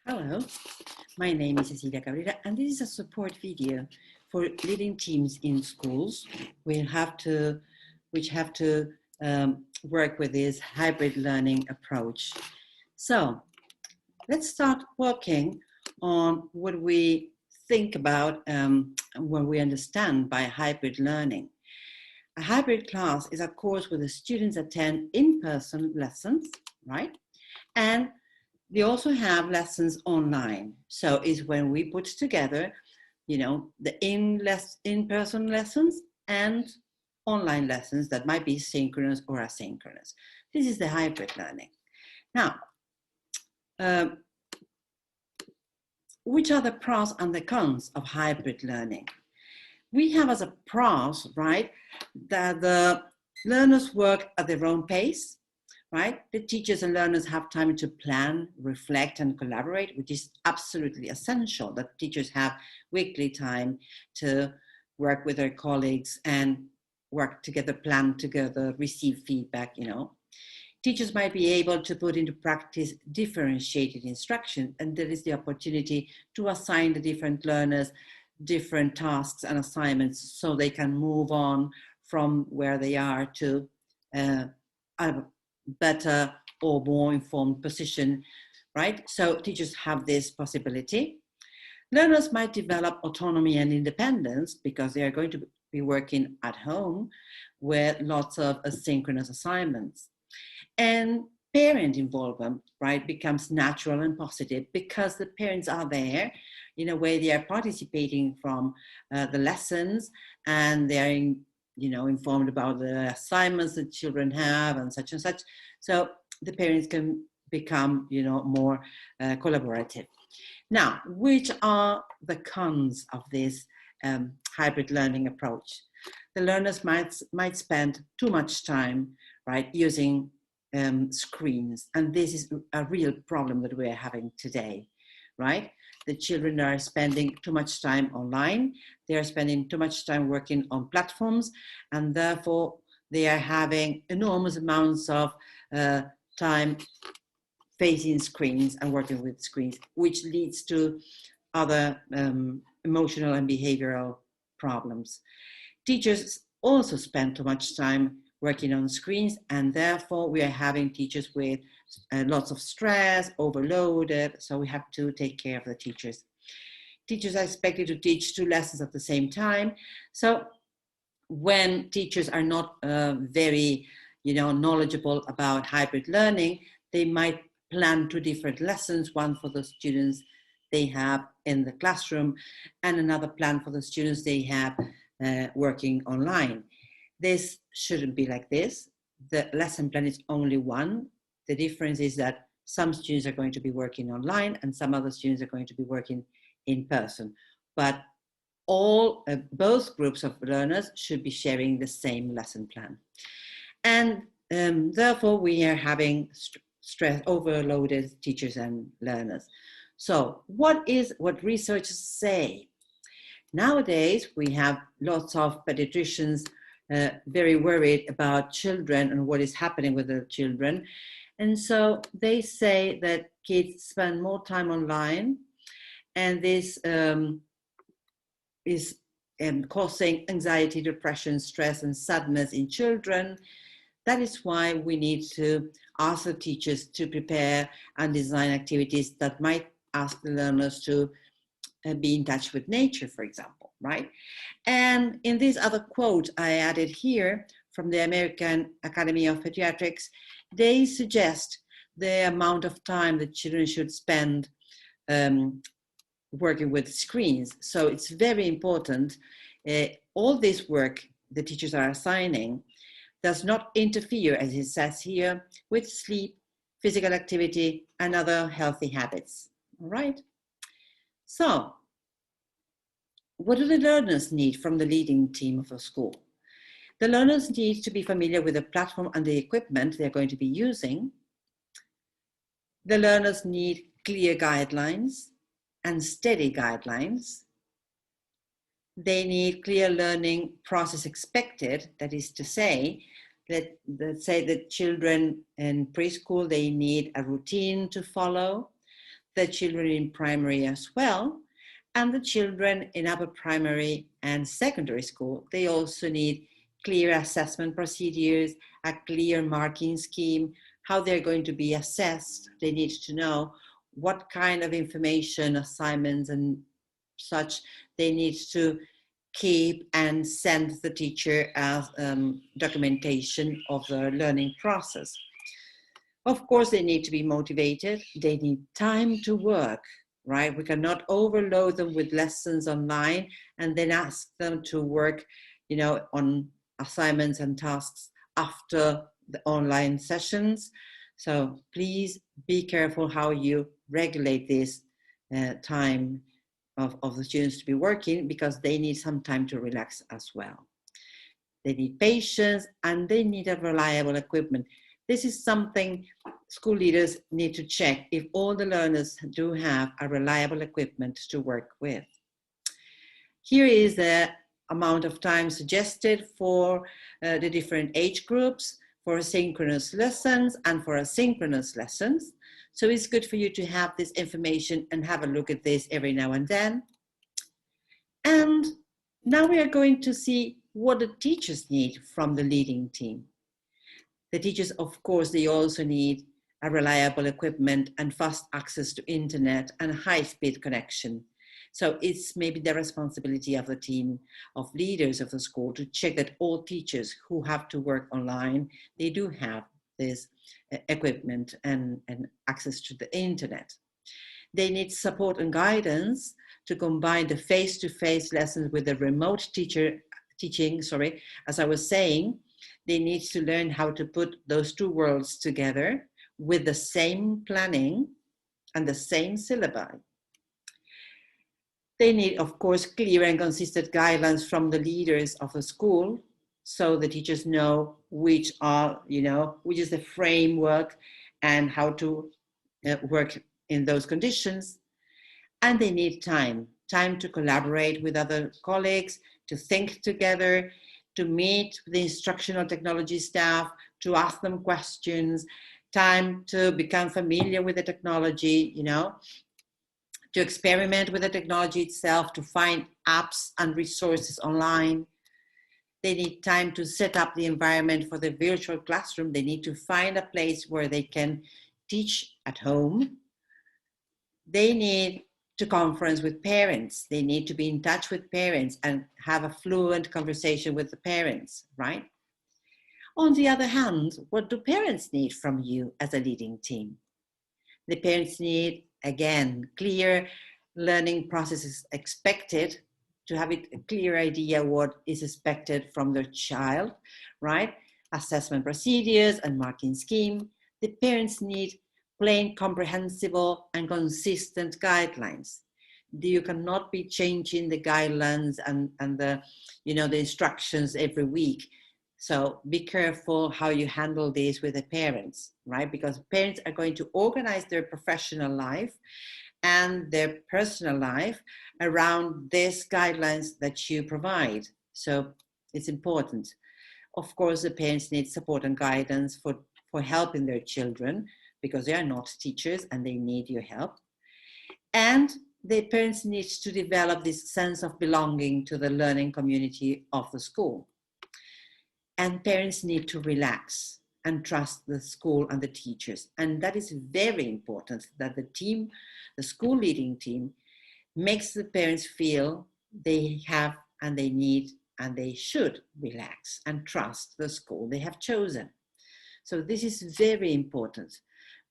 Hello, my name is Cecilia Cabrera, and this is a support video for leading teams in schools which have to work with this hybrid learning approach. So let's start working on what we think about what we understand by hybrid learning. A hybrid class is a course where the students attend in-person lessons, right? And they also have lessons online. So it's when we put together, the in-person lessons and online lessons that might be synchronous or asynchronous. This is the hybrid learning. Now, which are the pros and the cons of hybrid learning? We have as a pros, right, that the learners work at their own pace, right? The teachers and learners have time to plan, reflect, and collaborate, which is absolutely essential, that teachers have weekly time to work with their colleagues and work together, plan together, receive feedback, Teachers might be able to put into practice differentiated instruction, and there is the opportunity to assign the different learners different tasks and assignments so they can move on from where they are to a better or more informed position, right? So teachers have this possibility. Learners might develop autonomy and independence because they are going to be working at home with lots of asynchronous assignments. And parent involvement, right, becomes natural and positive because the parents are there. In a way, they are participating from the lessons, and they are informed about the assignments that children have and such. So the parents can become, more collaborative. Now, which are the cons of this hybrid learning approach? The learners might spend too much time, right, using screens, and this is a real problem that we're having today, right? The children are spending too much time online, they are spending too much time working on platforms, and therefore they are having enormous amounts of time facing screens and working with screens, which leads to other emotional and behavioral problems. Teachers also spend too much time working on screens, and therefore we are having teachers with lots of stress, overloaded, so we have to take care of the teachers. Teachers are expected to teach 2 lessons at the same time, so when teachers are not very knowledgeable about hybrid learning, they might plan 2 different lessons, one for the students they have in the classroom and another plan for the students they have working online. This shouldn't be like this. The lesson plan is only one. The difference is that some students are going to be working online and some other students are going to be working in person. But both groups of learners should be sharing the same lesson plan. And therefore, we are having stress, overloaded teachers and learners. So what researchers say? Nowadays, we have lots of pediatricians very worried about children and what is happening with the children. And so they say that kids spend more time online, and this is causing anxiety, depression, stress, and sadness in children. That is why we need to ask the teachers to prepare and design activities that might ask the learners to be in touch with nature, for example, right? And in this other quote I added here from the American Academy of Pediatrics, they suggest the amount of time that children should spend working with screens. So it's very important. All this work the teachers are assigning does not interfere, as it says here, with sleep, physical activity, and other healthy habits. All right? So, what do the learners need from the leading team of a school? The learners need to be familiar with the platform and the equipment they're going to be using. The learners need clear guidelines and steady guidelines. They need clear learning process expected, that is to say, that children in preschool, they need a routine to follow. the children in primary as well, and the children in upper primary and secondary school. They also need clear assessment procedures, a clear marking scheme, how they're going to be assessed. They need to know what kind of information, assignments and such they need to keep and send the teacher as documentation of the learning process. Of course, they need to be motivated. They need time to work, right? We cannot overload them with lessons online and then ask them to work, on assignments and tasks after the online sessions. So please be careful how you regulate this time of the students to be working, because they need some time to relax as well. They need patience and they need a reliable equipment. This is something school leaders need to check if all the learners do have a reliable equipment to work with. Here is the amount of time suggested for the different age groups, for asynchronous lessons and for asynchronous lessons. So it's good for you to have this information and have a look at this every now and then. And now we are going to see what the teachers need from the leading team. The teachers, of course, they also need a reliable equipment and fast access to internet and high-speed connection. So it's maybe the responsibility of the team of leaders of the school to check that all teachers who have to work online, they do have this equipment and access to the internet. They need support and guidance to combine the face-to-face lessons with the remote teaching, as I was saying. They need to learn how to put those two worlds together with the same planning and the same syllabi. They need, of course, clear and consistent guidelines from the leaders of the school, so the teachers know which is the framework and how to work in those conditions. And they need time to collaborate with other colleagues, to think together, to meet the instructional technology staff, to ask them questions, time to become familiar with the technology, to experiment with the technology itself, to find apps and resources online. They need time to set up the environment for the virtual classroom. They need to find a place where they can teach at home. They need to conference with parents. They need to be in touch with parents and have a fluent conversation with the parents, right? On the other hand, what do parents need from you as a leading team? The parents need, again, clear learning processes expected, to have a clear idea what is expected from their child, right? Assessment procedures and marking scheme. The parents need plain, comprehensible and consistent guidelines. You cannot be changing the guidelines and the instructions every week. So be careful how you handle this with the parents, right? Because parents are going to organize their professional life and their personal life around these guidelines that you provide. So it's important. Of course, the parents need support and guidance for helping their children, because they are not teachers and they need your help. And the parents need to develop this sense of belonging to the learning community of the school. And parents need to relax and trust the school and the teachers. And that is very important, that the team, the school leading team, makes the parents feel they have and they need and they should relax and trust the school they have chosen. So this is very important.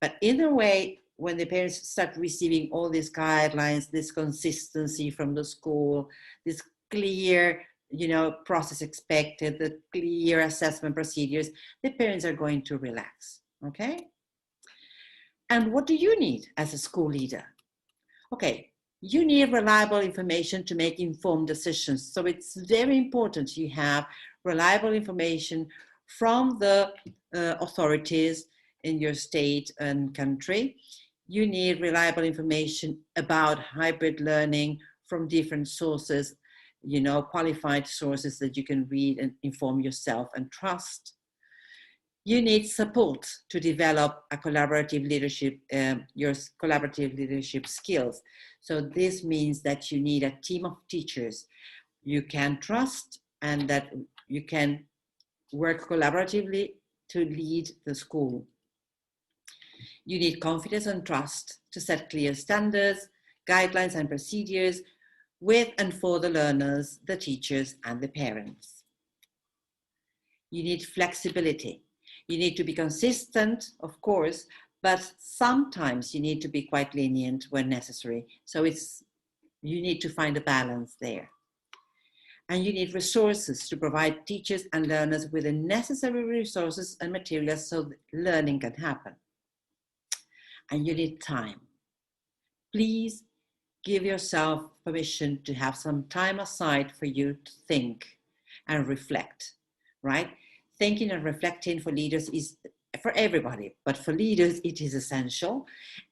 But in a way, when the parents start receiving all these guidelines, this consistency from the school, this clear process expected, the clear assessment procedures, the parents are going to relax, okay? And what do you need as a school leader? Okay, you need reliable information to make informed decisions. So it's very important you have reliable information from the authorities in your state and country. You need reliable information about hybrid learning from different sources, qualified sources that you can read and inform yourself and trust. You need support to develop a collaborative leadership, your collaborative leadership skills. So this means that you need a team of teachers you can trust and that you can work collaboratively to lead the school. You need confidence and trust to set clear standards, guidelines, and procedures with and for the learners, the teachers, and the parents. You need flexibility. You need to be consistent, of course, but sometimes you need to be quite lenient when necessary. So you need to find a balance there. And you need resources to provide teachers and learners with the necessary resources and materials so that learning can happen. And you need time. Please give yourself permission to have some time aside for you to think and reflect, right? Thinking and reflecting for leaders is for everybody, but for leaders, it is essential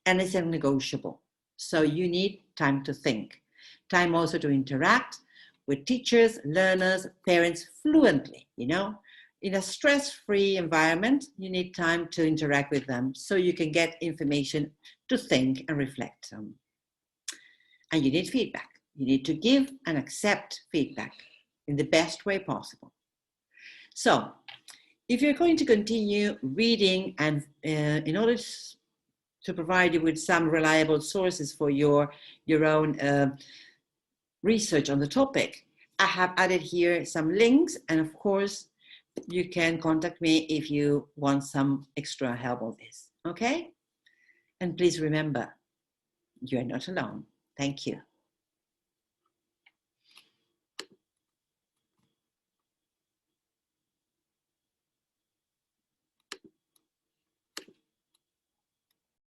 and it's negotiable. So you need time to think, time also to interact with teachers, learners, parents fluently, you know. In a stress-free environment, you need time to interact with them so you can get information to think and reflect on. And you need feedback. You need to give and accept feedback in the best way possible. So if you're going to continue reading and in order to provide you with some reliable sources for your own research on the topic, I have added here some links, and of course, you can contact me if you want some extra help on this, okay? And please remember, you're not alone. Thank you.